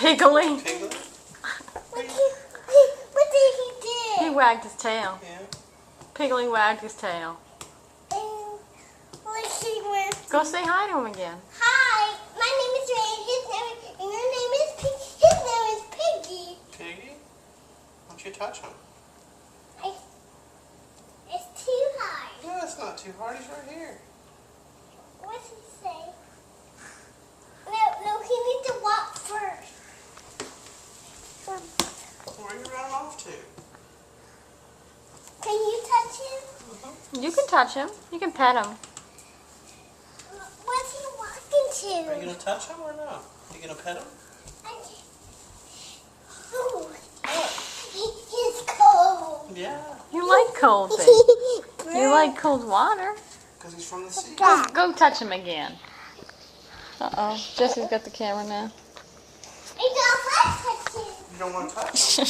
Piggly. Piggly? What did he do? He wagged his tail. Yeah. Piggly wagged his tail. Let's see where. Go say hi to him again. Hi, my name is Ray. And your name is Piggy. His name is Piggy. Piggy? Why don't you touch him? It's too hard. No, it's not too hard. He's right here. What's he say? No, he needs to walk first. Where are you running off to? Can you touch him? You can touch him. You can pet him. What's he walking to? Are you going to touch him or no? Are you going to pet him? Oh, What? he's cold. Yeah. You like cold things. You like cold water. Because he's from the sea. Go touch him again. Uh-oh. Jesse's got the camera now. I don't like touching. You don't want to touch him?